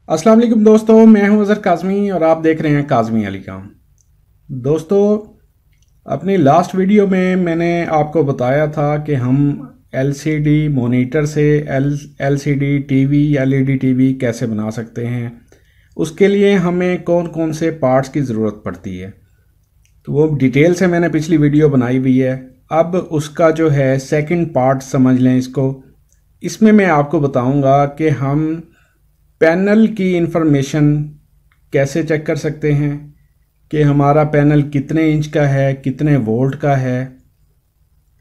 अस्सलाम वालेकुम दोस्तों, मैं हूं अज़हर काज़मी और आप देख रहे हैं काज़मी अली काम। दोस्तों, अपनी लास्ट वीडियो में मैंने आपको बताया था कि हम एलसीडी मॉनिटर से एलसीडी टीवी एलईडी टीवी कैसे बना सकते हैं। उसके लिए हमें कौन कौन से पार्ट्स की ज़रूरत पड़ती है, तो वो डिटेल से मैंने पिछली वीडियो बनाई हुई है। अब उसका जो है सेकंड पार्ट समझ लें इसको। इसमें मैं आपको बताऊंगा कि हम पैनल की इंफॉर्मेशन कैसे चेक कर सकते हैं कि हमारा पैनल कितने इंच का है, कितने वोल्ट का है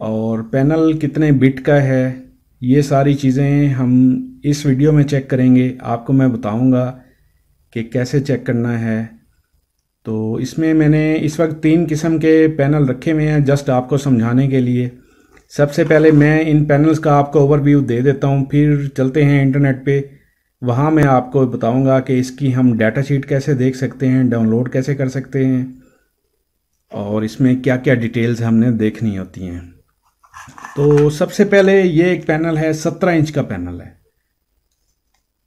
और पैनल कितने बिट का है। ये सारी चीज़ें हम इस वीडियो में चेक करेंगे। आपको मैं बताऊंगा कि कैसे चेक करना है। तो इसमें मैंने इस वक्त 3 किस्म के पैनल रखे हुए हैं जस्ट आपको समझाने के लिए। सबसे पहले मैं इन पैनल्स का आपको ओवरव्यू दे देता हूँ, फिर चलते हैं इंटरनेट पे। वहाँ मैं आपको बताऊंगा कि इसकी हम डाटा शीट कैसे देख सकते हैं, डाउनलोड कैसे कर सकते हैं और इसमें क्या क्या डिटेल्स हमने देखनी होती हैं। तो सबसे पहले ये एक पैनल है, 17 इंच का पैनल है।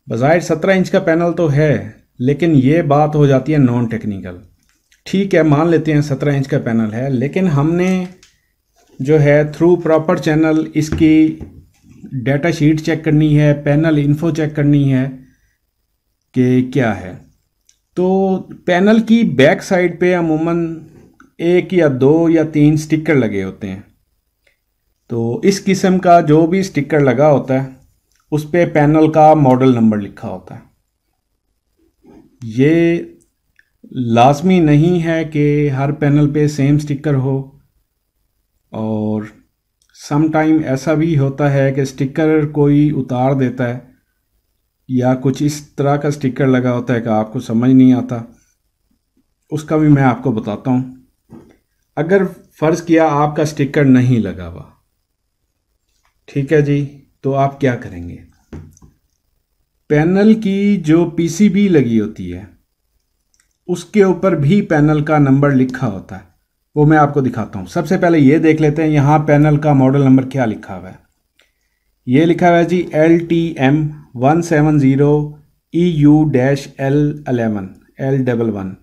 बज़ाहिर 17 इंच का पैनल तो है, लेकिन ये बात हो जाती है नॉन टेक्निकल। ठीक है, मान लेते हैं 17 इंच का पैनल है, लेकिन हमने जो है थ्रू प्रॉपर चैनल इसकी डाटा शीट चेक करनी है, पैनल इन्फो चेक करनी है कि क्या है। तो पैनल की बैक साइड पे अमूमन 1 या 2 या 3 स्टिकर लगे होते हैं। तो इस किस्म का जो भी स्टिकर लगा होता है उस पे पैनल का मॉडल नंबर लिखा होता है। ये लाजमी नहीं है कि हर पैनल पे सेम स्टिकर हो, और सम टाइम ऐसा भी होता है कि स्टिकर कोई उतार देता है या कुछ इस तरह का स्टिकर लगा होता है कि आपको समझ नहीं आता। उसका भी मैं आपको बताता हूँ। अगर फ़र्ज़ किया आपका स्टिकर नहीं लगा हुआ, ठीक है जी, तो आप क्या करेंगे। पैनल की जो पीसीबी लगी होती है उसके ऊपर भी पैनल का नंबर लिखा होता है, वो मैं आपको दिखाता हूँ। सबसे पहले ये देख लेते हैं यहाँ पैनल का मॉडल नंबर क्या लिखा हुआ है। ये लिखा हुआ है जी LTM170EU-L11।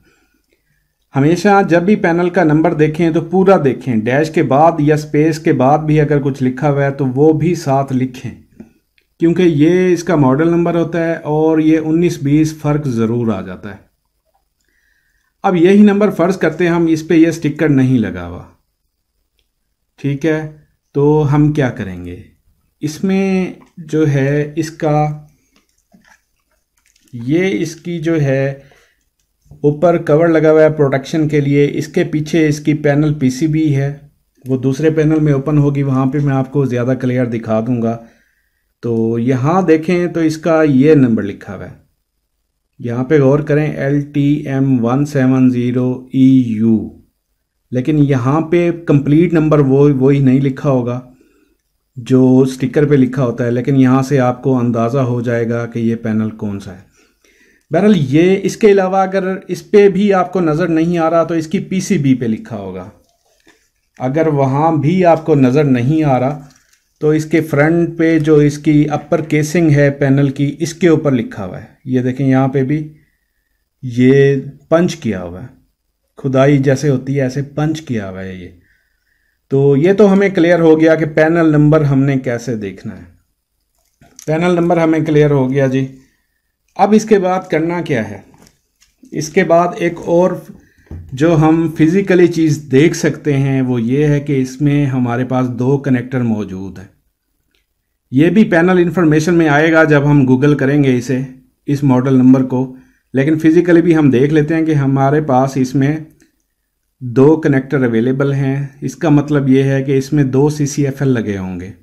हमेशा जब भी पैनल का नंबर देखें तो पूरा देखें, डैश के बाद या स्पेस के बाद भी अगर कुछ लिखा हुआ है तो वो भी साथ लिखें, क्योंकि ये इसका मॉडल नंबर होता है और ये 19-20 फ़र्क ज़रूर आ जाता है। अब यही नंबर फ़र्ज करते हैं हम इस पे ये स्टिकर नहीं लगा हुआ, ठीक है, तो हम क्या करेंगे। इसमें जो है इसकी जो है ऊपर कवर लगा हुआ है प्रोटेक्शन के लिए। इसके पीछे इसकी पैनल पीसीबी है, वो दूसरे पैनल में ओपन होगी, वहाँ पे मैं आपको ज़्यादा क्लियर दिखा दूंगा। तो यहाँ देखें तो इसका ये नंबर लिखा हुआ है, यहाँ पे गौर करें LTM170EU, लेकिन यहाँ पे कंप्लीट नंबर वही नहीं लिखा होगा जो स्टिकर पे लिखा होता है, लेकिन यहाँ से आपको अंदाज़ा हो जाएगा कि ये पैनल कौन सा है। बहरहाल ये इसके अलावा अगर इस पे भी आपको नज़र नहीं आ रहा तो इसकी पीसीबी पे लिखा होगा। अगर वहाँ भी आपको नज़र नहीं आ रहा तो इसके फ्रंट पे जो इसकी अपर केसिंग है पैनल की, इसके ऊपर लिखा हुआ है। ये देखें यहाँ पे भी ये पंच किया हुआ है, खुदाई जैसे होती है ऐसे पंच किया हुआ है ये। तो ये तो हमें क्लियर हो गया कि पैनल नंबर हमने कैसे देखना है। पैनल नंबर हमें क्लियर हो गया जी। अब इसके बाद करना क्या है। इसके बाद एक और जो हम फिज़िकली चीज़ देख सकते हैं वो ये है कि इसमें हमारे पास 2 कनेक्टर मौजूद हैं। ये भी पैनल इंफॉर्मेशन में आएगा जब हम गूगल करेंगे इस मॉडल नंबर को, लेकिन फिज़िकली भी हम देख लेते हैं कि हमारे पास इसमें 2 कनेक्टर अवेलेबल हैं। इसका मतलब ये है कि इसमें 2 CCFL लगे होंगे,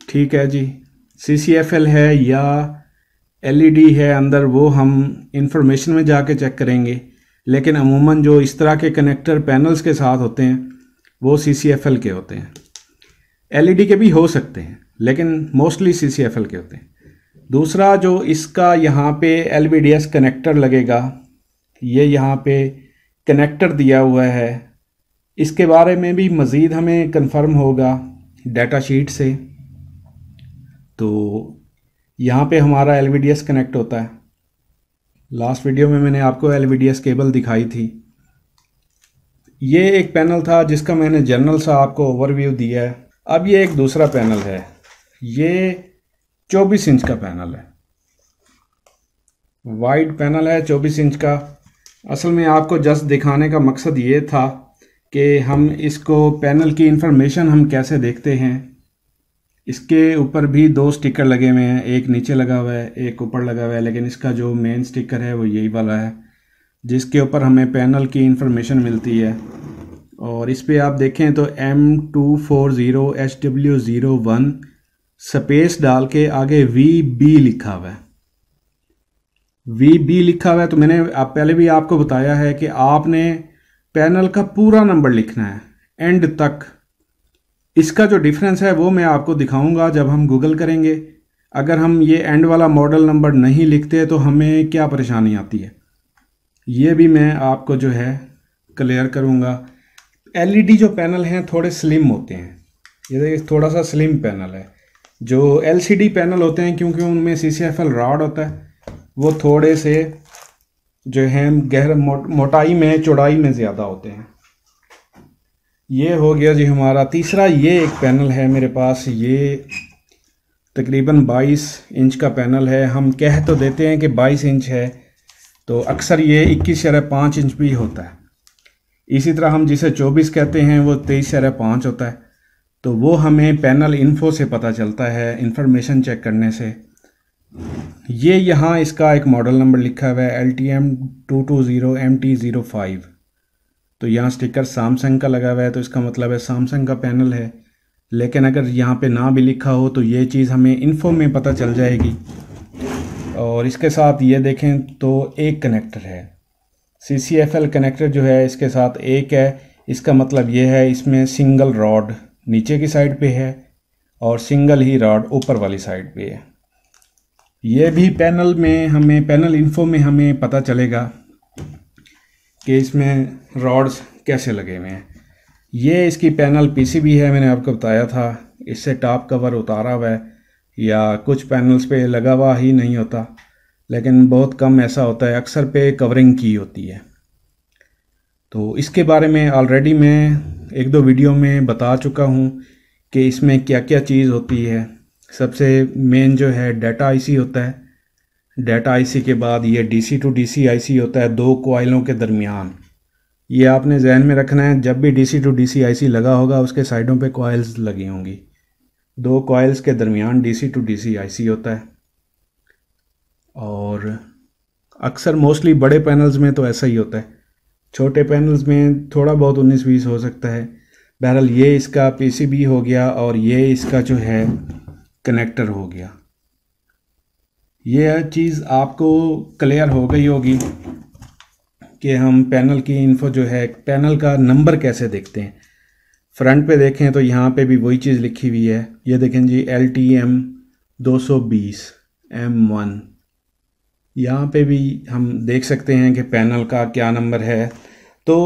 ठीक है जी। CCFL है या LED है अंदर, वो हम इंफॉर्मेशन में जाके चेक करेंगे, लेकिन अमूमन जो इस तरह के कनेक्टर पैनल्स के साथ होते हैं वो CCFL के होते हैं। LED के भी हो सकते हैं लेकिन मोस्टली CCFL के होते हैं। दूसरा जो इसका यहाँ पे LVDS कनेक्टर लगेगा, ये यहाँ पे कनेक्टर दिया हुआ है, इसके बारे में भी मज़ीद हमें कंफर्म होगा डाटा शीट से। तो यहाँ पे हमारा LVDS कनेक्ट होता है। लास्ट वीडियो में मैंने आपको LVDS केबल दिखाई थी। ये एक पैनल था जिसका मैंने जनरल सा आपको ओवरव्यू दिया है। अब ये एक दूसरा पैनल है, ये 24 इंच का पैनल है, वाइड पैनल है 24 इंच का। असल में आपको जस्ट दिखाने का मकसद ये था कि हम इसको पैनल की इंफॉर्मेशन हम कैसे देखते हैं। इसके ऊपर भी 2 स्टिकर लगे हुए हैं, एक नीचे लगा हुआ है, एक ऊपर लगा हुआ है, लेकिन इसका जो मेन स्टिकर है वो यही वाला है जिसके ऊपर हमें पैनल की इंफॉर्मेशन मिलती है। और इस पे आप देखें तो M240HW01 स्पेस डाल के आगे VB लिखा हुआ है, VB लिखा हुआ है। तो मैंने पहले भी आपको बताया है कि आपने पैनल का पूरा नंबर लिखना है एंड तक। इसका जो डिफरेंस है वो मैं आपको दिखाऊंगा जब हम गूगल करेंगे। अगर हम ये एंड वाला मॉडल नंबर नहीं लिखते तो हमें क्या परेशानी आती है, ये भी मैं आपको जो है क्लियर करूंगा। LED जो पैनल हैं थोड़े स्लिम होते हैं, ये देखिए थोड़ा सा स्लिम पैनल है। जो LCD पैनल होते हैं क्योंकि उनमें CCFL रॉड होता है, वो थोड़े से जो है मोटाई में चौड़ाई में ज़्यादा होते हैं। ये हो गया जी हमारा तीसरा। ये एक पैनल है मेरे पास, ये तकरीबन 22 इंच का पैनल है। हम कह तो देते हैं कि 22 इंच है, तो अक्सर ये 21.5 इंच भी होता है। इसी तरह हम जिसे 24 कहते हैं वो 23.5 होता है। तो वो हमें पैनल इन्फो से पता चलता है, इंफॉर्मेशन चेक करने से। ये यहाँ इसका एक मॉडल नंबर लिखा हुआ है LTM220MT05। तो यहाँ स्टिकर सैमसंग का लगा हुआ है, तो इसका मतलब है सैमसंग का पैनल है। लेकिन अगर यहाँ पे ना भी लिखा हो तो ये चीज़ हमें इन्फो में पता चल जाएगी। और इसके साथ ये देखें तो एक कनेक्टर है, CCFL कनेक्टर जो है इसके साथ एक है। इसका मतलब ये है इसमें सिंगल रॉड नीचे की साइड पे है और सिंगल ही रॉड ऊपर वाली साइड पे है। ये भी पैनल में हमें, पैनल इन्फो में हमें पता चलेगा कि इसमें रॉड्स कैसे लगे हुए हैं। ये इसकी पैनल PCB है, मैंने आपको बताया था। इससे टॉप कवर उतारा हुआ है या कुछ पैनल्स पे लगा हुआ ही नहीं होता, लेकिन बहुत कम ऐसा होता है, अक्सर पे कवरिंग की होती है। तो इसके बारे में ऑलरेडी मैं 1-2 वीडियो में बता चुका हूँ कि इसमें क्या क्या चीज़ होती है। सबसे मेन जो है डाटा IC होता है। डाटा IC के बाद ये DC to DC IC होता है 2 कॉइलों के दरमियान। ये आपने जहन में रखना है, जब भी DC to DC IC लगा होगा उसके साइडों पे कॉइल्स लगी होंगी। 2 कॉइल्स के दरमियान DC to DC IC होता है। और अक्सर मोस्टली बड़े पैनल्स में तो ऐसा ही होता है, छोटे पैनल्स में थोड़ा बहुत 19-20 हो सकता है। बहरहाल ये इसका PCB हो गया और ये इसका जो है कनेक्टर हो गया। ये चीज़ आपको क्लियर हो गई होगी कि हम पैनल की इन्फो जो है, पैनल का नंबर कैसे देखते हैं। फ्रंट पे देखें तो यहाँ पे भी वही चीज़ लिखी हुई है। ये देखें जी LTM220 M1। यहाँ पे भी हम देख सकते हैं कि पैनल का क्या नंबर है। तो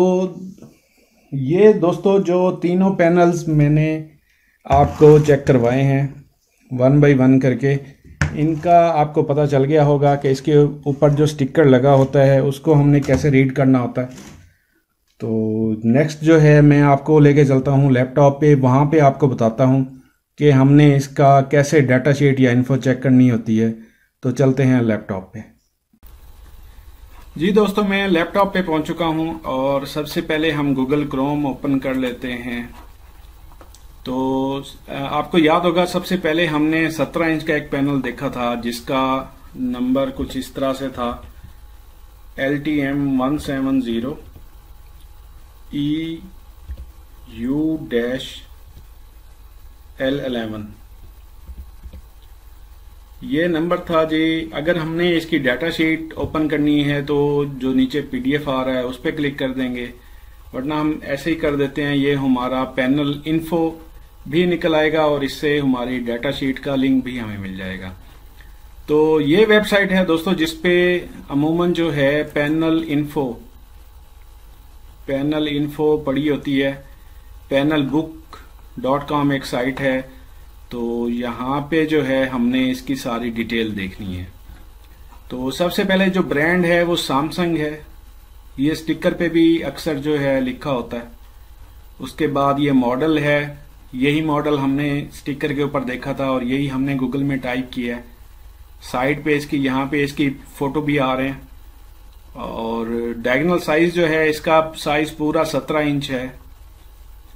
ये दोस्तों जो तीनों पैनल्स मैंने आपको चेक करवाए हैं 1 बाय 1 करके, इनका आपको पता चल गया होगा कि इसके ऊपर जो स्टिकर लगा होता है उसको हमने कैसे रीड करना होता है। तो नेक्स्ट जो है मैं आपको लेके चलता हूँ लैपटॉप पे, वहाँ पे आपको बताता हूँ कि हमने इसका कैसे डाटा शीट या इन्फो चेक करनी होती है। तो चलते हैं लैपटॉप पे। जी दोस्तों, मैं लैपटॉप पे पहुँच चुका हूँ और सबसे पहले हम गूगल क्रोम ओपन कर लेते हैं। तो आपको याद होगा सबसे पहले हमने 17 इंच का एक पैनल देखा था जिसका नंबर कुछ इस तरह से था LTM170 EU-L11। ये नंबर था जी। अगर हमने इसकी डाटा शीट ओपन करनी है तो जो नीचे PDF आ रहा है उस पर क्लिक कर देंगे, वरना हम ऐसे ही कर देते हैं। ये हमारा पैनल इन्फो भी निकल आएगा और इससे हमारी डाटा शीट का लिंक भी हमें मिल जाएगा। तो ये वेबसाइट है दोस्तों जिसपे अमूमन जो है पैनल इन्फो पड़ी होती है। panelbook.com एक साइट है, तो यहाँ पे जो है हमने इसकी सारी डिटेल देखनी है। तो सबसे पहले जो ब्रांड है वो सैमसंग है, ये स्टिकर पे भी अक्सर जो है लिखा होता है। उसके बाद ये मॉडल है, यही मॉडल हमने स्टिकर के ऊपर देखा था और यही हमने गूगल में टाइप किया है। साइड पे इसकी, यहाँ पे इसकी फोटो भी आ रहे हैं। और डायगोनल साइज जो है इसका साइज पूरा 17 इंच है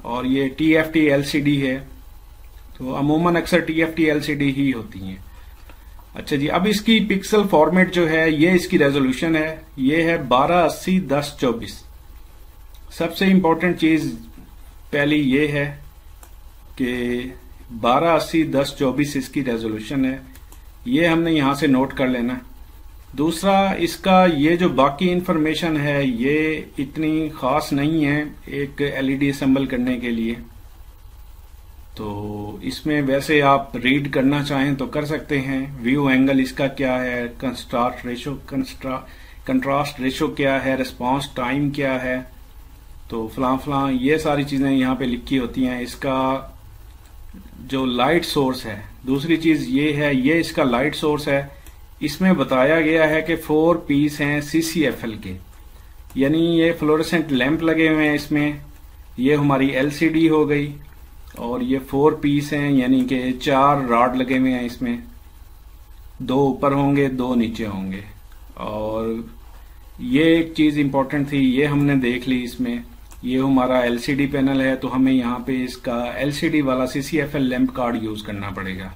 और ये TFT LCD है। तो अमूमन अक्सर TFT LCD ही होती हैं। अच्छा जी, अब इसकी पिक्सल फॉर्मेट जो है, ये इसकी रेजोल्यूशन है, ये है 1280x1024। सबसे इंपॉर्टेंट चीज पहली ये है कि 1280x1024 इसकी रेजोल्यूशन है, ये हमने यहां से नोट कर लेना। दूसरा, इसका ये जो बाकी इंफॉर्मेशन है ये इतनी खास नहीं है एक LED असेंबल करने के लिए। तो इसमें वैसे आप रीड करना चाहें तो कर सकते हैं। व्यू एंगल इसका क्या है, कंट्रास्ट रेशो क्या है, रिस्पांस टाइम क्या है, तो फलां ये सारी चीजें यहाँ पे लिखी होती हैं। इसका जो लाइट सोर्स है, दूसरी चीज ये है, ये इसका लाइट सोर्स है। इसमें बताया गया है कि 4 पीस हैं CCFL के, यानी ये फ्लोरेसेंट लैंप लगे हुए हैं इसमें। ये हमारी LCD हो गई और ये 4 पीस हैं, यानी कि 4 रॉड लगे हुए हैं इसमें, 2 ऊपर होंगे 2 नीचे होंगे। और ये एक चीज इंपॉर्टेंट थी, ये हमने देख ली इसमें। ये हमारा LCD पैनल है तो हमें यहाँ पे इसका LCD वाला CCFL लैंप कार्ड यूज करना पड़ेगा।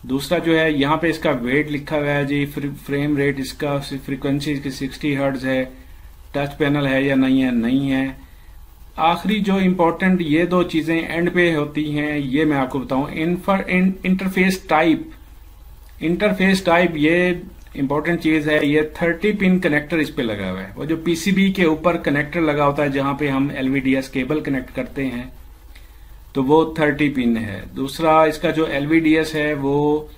दूसरा जो है, यहाँ पे इसका वेट लिखा हुआ है जी, फ्रेम रेट इसका, फ्रीक्वेंसी इसकी 60 हर्ट्ज है, टच पैनल है या नहीं है, नहीं है। आखिरी जो इम्पोर्टेंट ये 2 चीजें एंड पे होती हैं, ये मैं आपको बताऊं। इंटरफेस टाइप ये इंपॉर्टेंट चीज है। ये 30 पिन कनेक्टर इस पे लगा हुआ है। वो जो PCB के ऊपर कनेक्टर लगा होता है जहां पे हम LVDS केबल कनेक्ट करते हैं, तो वो 30 पिन है। दूसरा, इसका जो LVDS है वो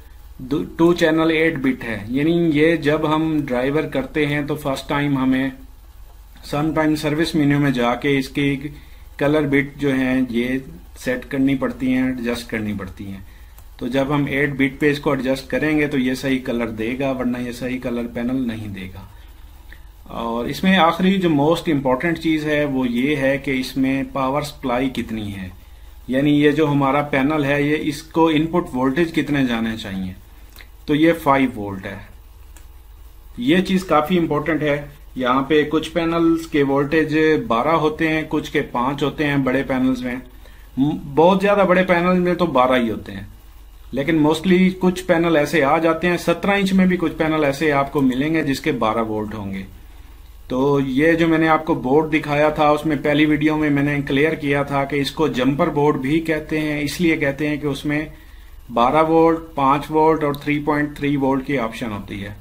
2 चैनल 8 बिट है, यानी ये जब हम ड्राइवर करते हैं तो फर्स्ट टाइम हमें समटाइम सर्विस मेन्यू में जाके इसकी कलर बिट जो है ये सेट करनी पड़ती हैं, एडजस्ट करनी पड़ती हैं। तो जब हम 8 बिट पे इसको एडजस्ट करेंगे तो ये सही कलर देगा, वरना ये सही कलर पैनल नहीं देगा। और इसमें आखिरी जो मोस्ट इम्पॉर्टेंट चीज है वो ये है कि इसमें पावर सप्लाई कितनी है, यानी ये जो हमारा पैनल है ये इसको इनपुट वोल्टेज कितने जाने चाहिए। तो ये 5 वोल्ट है। ये चीज काफी इंपॉर्टेंट है। यहाँ पे कुछ पैनल्स के वोल्टेज 12 होते हैं, कुछ के 5 होते हैं बड़े पैनल्स में। बहुत ज्यादा बड़े पैनल में तो 12 ही होते हैं, लेकिन मोस्टली कुछ पैनल ऐसे आ जाते हैं। 17 इंच में भी कुछ पैनल ऐसे आपको मिलेंगे जिसके 12 वोल्ट होंगे। तो ये जो मैंने आपको बोर्ड दिखाया था, उसमें पहली वीडियो में मैंने क्लियर किया था कि इसको जंपर बोर्ड भी कहते हैं। इसलिए कहते हैं कि उसमें 12 वोल्ट, 5 वोल्ट और 3.3 वोल्ट की ऑप्शन होती है।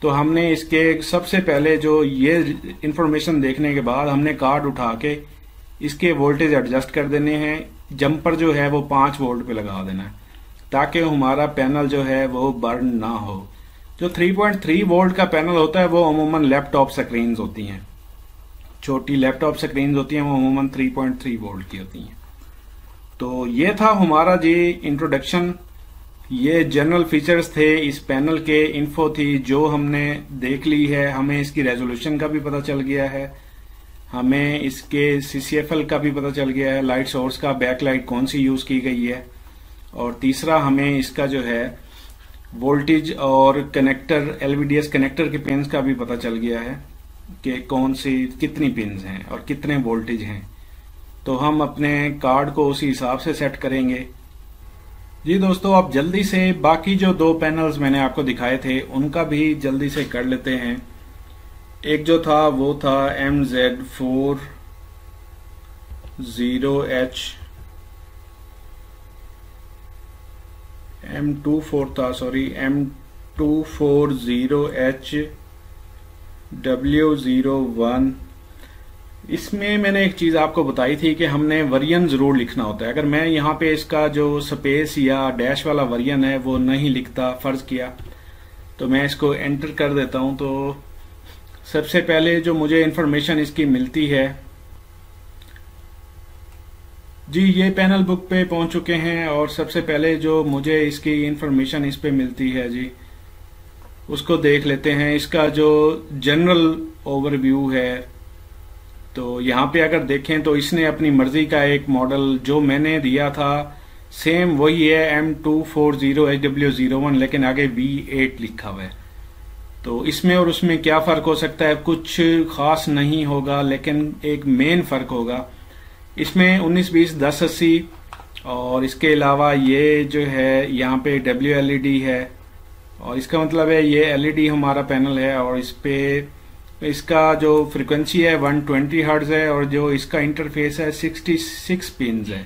तो हमने इसके सबसे पहले जो ये इंफॉर्मेशन देखने के बाद हमने कार्ड उठा के इसके वोल्टेज एडजस्ट कर देने हैं। जंपर जो है वो 5 वोल्ट पे लगा देना है ताकि हमारा पैनल जो है वो बर्न ना हो। जो 3.3 वोल्ट का पैनल होता है वो अमूमन लैपटॉप स्क्रीन्स होती हैं, छोटी लैपटॉप स्क्रीन्स होती हैं, वो अमूमन 3.3 वोल्ट की होती हैं। तो ये था हमारा जी इंट्रोडक्शन। ये जनरल फीचर्स थे इस पैनल के, इन्फो थी जो हमने देख ली है। हमें इसकी रेजोल्यूशन का भी पता चल गया है, हमें इसके CCFL का भी पता चल गया है, लाइट सोर्स का, बैक लाइट कौन सी यूज की गई है। और तीसरा, हमें इसका जो है वोल्टेज और कनेक्टर, LVDS कनेक्टर के पिन्स का भी पता चल गया है कि कौन सी कितनी पिन्स हैं और कितने वोल्टेज हैं। तो हम अपने कार्ड को उसी हिसाब से सेट करेंगे। जी दोस्तों, आप जल्दी से बाकी जो 2 पैनल्स मैंने आपको दिखाए थे उनका भी जल्दी से कर लेते हैं। एक जो था वो था MZ40H, M24 था, सॉरी, M240HW01। इसमें मैंने एक चीज आपको बताई थी कि हमने वरियन जरूर लिखना होता है। अगर मैं यहाँ पे इसका जो स्पेस या डैश वाला वरियन है वो नहीं लिखता, फर्ज किया, तो मैं इसको एंटर कर देता हूं। तो सबसे पहले जो मुझे इंफॉर्मेशन इसकी मिलती है जी ये पैनल बुक पे पहुंच चुके हैं और सबसे पहले जो मुझे इसकी इंफॉर्मेशन इस पे मिलती है जी उसको देख लेते हैं। इसका जो जनरल ओवरव्यू है तो यहाँ पे अगर देखें तो इसने अपनी मर्जी का एक मॉडल जो मैंने दिया था सेम वही है M240HW01 लेकिन आगे V8 लिखा हुआ है। तो इसमें और उसमें क्या फर्क हो सकता है, कुछ खास नहीं होगा लेकिन एक मेन फर्क होगा। इसमें 1920-1080 और इसके अलावा ये जो है यहाँ पे WLED है और इसका मतलब है ये LED हमारा पैनल है और इस पे इसका जो फ्रीक्वेंसी है 120 हर्ट्ज है और जो इसका इंटरफेस है 66 पिन्स है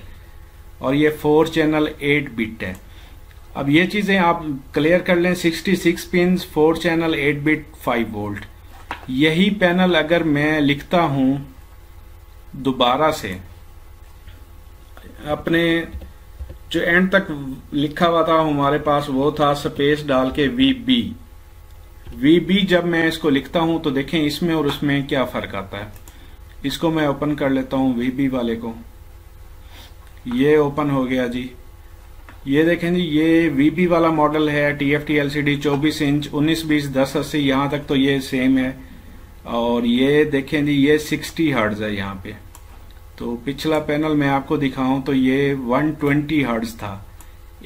और ये 4 चैनल 8 बिट है। अब ये चीजें आप क्लियर कर लें, 66 पिन्स 4 चैनल 8 बिट 5 वोल्ट। यही पैनल अगर मैं लिखता हूं दोबारा से अपने जो एंड तक लिखा हुआ था हमारे पास वो था स्पेस डाल के VB जब मैं इसको लिखता हूं तो देखें इसमें और उसमें क्या फर्क आता है। इसको मैं ओपन कर लेता हूं VB वाले को, ये ओपन हो गया जी। ये देखें जी ये VB वाला मॉडल है TFT LCD 24 इंच 1920-1080 यहां तक तो ये सेम है और ये देखें जी ये 60 हर्ट्ज है यहाँ पे। तो पिछला पैनल मैं आपको दिखाऊं तो ये 120 हर्ट्ज था।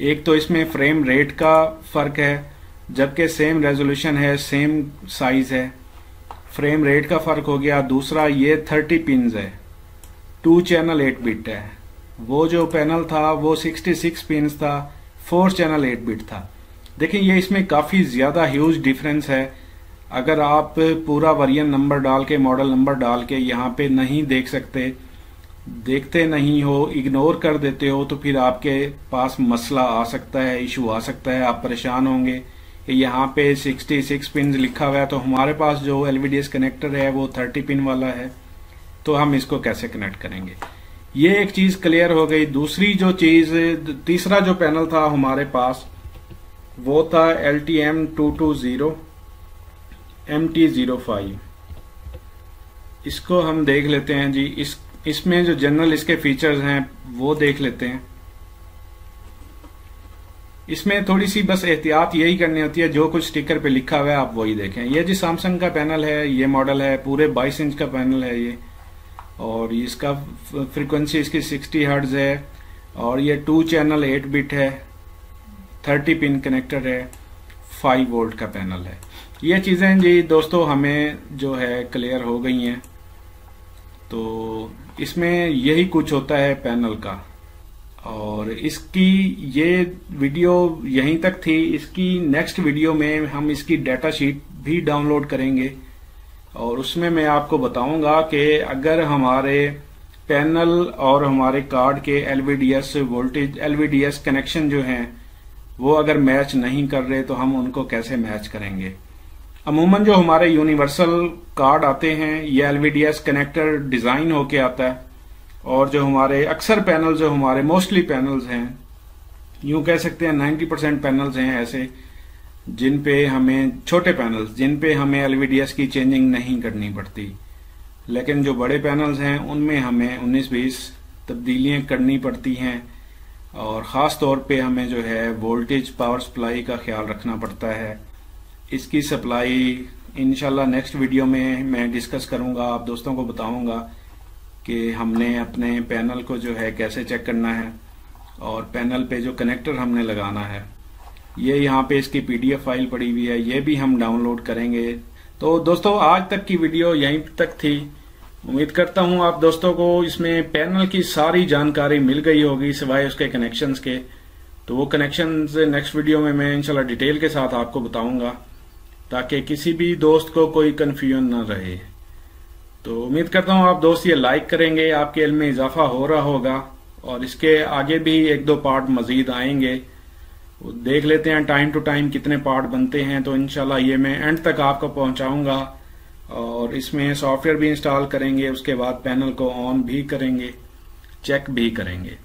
एक तो इसमें फ्रेम रेट का फर्क है जबकि सेम रेजोल्यूशन है सेम साइज है, फ्रेम रेट का फर्क हो गया। दूसरा ये 30 पिन्स है 2 चैनल 8 बिट है, वो जो पैनल था वो 66 पिन्स था 4 चैनल 8 बिट था। देखिए ये इसमें काफी ज्यादा ह्यूज डिफरेंस है। अगर आप पूरा वेरिएंट नंबर डाल के मॉडल नंबर डाल के यहाँ पे नहीं देख सकते, देखते नहीं हो, इग्नोर कर देते हो तो फिर आपके पास मसला आ सकता है, इशू आ सकता है, आप परेशान होंगे। यहाँ पे 66 पिन लिखा हुआ है तो हमारे पास जो LVDS कनेक्टर है वो 30 पिन वाला है, तो हम इसको कैसे कनेक्ट करेंगे, ये एक चीज क्लियर हो गई। दूसरी जो चीज, तीसरा जो पैनल था हमारे पास वो था LTM220 MT05। इसको हम देख लेते हैं जी। इसमें जो जनरल इसके फीचर्स हैं वो देख लेते हैं। इसमें थोड़ी सी बस एहतियात यही करनी होती है, जो कुछ स्टिकर पे लिखा हुआ है आप वही देखें। ये जी सैमसंग का पैनल है, ये मॉडल है, पूरे 22 इंच का पैनल है ये और इसका फ्रीक्वेंसी इसकी 60 हर्ट्ज है और ये 2 चैनल 8 बिट है, 30 पिन कनेक्टर है, 5 वोल्ट का पैनल है। ये चीजें जी दोस्तों हमें जो है क्लियर हो गई हैं। तो इसमें यही कुछ होता है पैनल का और इसकी ये वीडियो यहीं तक थी। इसकी नेक्स्ट वीडियो में हम इसकी डाटा शीट भी डाउनलोड करेंगे और उसमें मैं आपको बताऊंगा कि अगर हमारे पैनल और हमारे कार्ड के LVDS वोल्टेज LVDS कनेक्शन जो हैं वो अगर मैच नहीं कर रहे तो हम उनको कैसे मैच करेंगे। अमूमन जो हमारे यूनिवर्सल कार्ड आते हैं ये LVDS कनेक्टर डिजाइन होके आता है और जो हमारे अक्सर पैनल जो हमारे मोस्टली पैनल्स हैं, यूं कह सकते हैं 90% पैनल्स हैं ऐसे जिन पे हमें, छोटे पैनल्स जिन पे हमें LVDS की चेंजिंग नहीं करनी पड़ती, लेकिन जो बड़े पैनल्स हैं उनमें हमें 19-20 तब्दीलियां करनी पड़ती हैं और ख़ास तौर पे हमें जो है वोल्टेज पावर सप्लाई का ख्याल रखना पड़ता है। इसकी सप्लाई इंशाल्लाह नेक्स्ट वीडियो में मैं डिस्कस करूंगा, आप दोस्तों को बताऊंगा कि हमने अपने पैनल को जो है कैसे चेक करना है और पैनल पे जो कनेक्टर हमने लगाना है। ये यहाँ पे इसकी PDF फाइल पड़ी हुई है, ये भी हम डाउनलोड करेंगे। तो दोस्तों आज तक की वीडियो यहीं तक थी। उम्मीद करता हूँ आप दोस्तों को इसमें पैनल की सारी जानकारी मिल गई होगी सिवाय उसके कनेक्शंस के। तो वो कनेक्शंस नेक्स्ट वीडियो में मैं इंशाल्लाह डिटेल के साथ आपको बताऊंगा ताकि किसी भी दोस्त को कोई कंफ्यूजन न रहे। तो उम्मीद करता हूँ आप दोस्त ये लाइक करेंगे, आपके इल्म में इजाफा हो रहा होगा और इसके आगे भी 1-2 पार्ट मजीद आएंगे, देख लेते हैं टाइम टू टाइम कितने पार्ट बनते हैं। तो इंशाल्लाह ये मैं एंड तक आपको पहुंचाऊंगा और इसमें सॉफ्टवेयर भी इंस्टॉल करेंगे, उसके बाद पैनल को ऑन भी करेंगे, चेक भी करेंगे।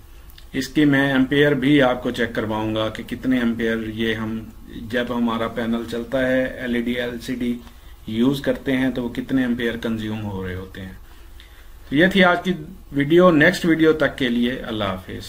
इसकी मैं एम्पेयर भी आपको चेक करवाऊंगा कि कितने एम्पेयर ये हम जब हमारा पैनल चलता है LED LCD यूज करते हैं तो वो कितने एम्पेयर कंज्यूम हो रहे होते हैं। ये थी आज की वीडियो। नेक्स्ट वीडियो तक के लिए अल्लाह हाफिज़।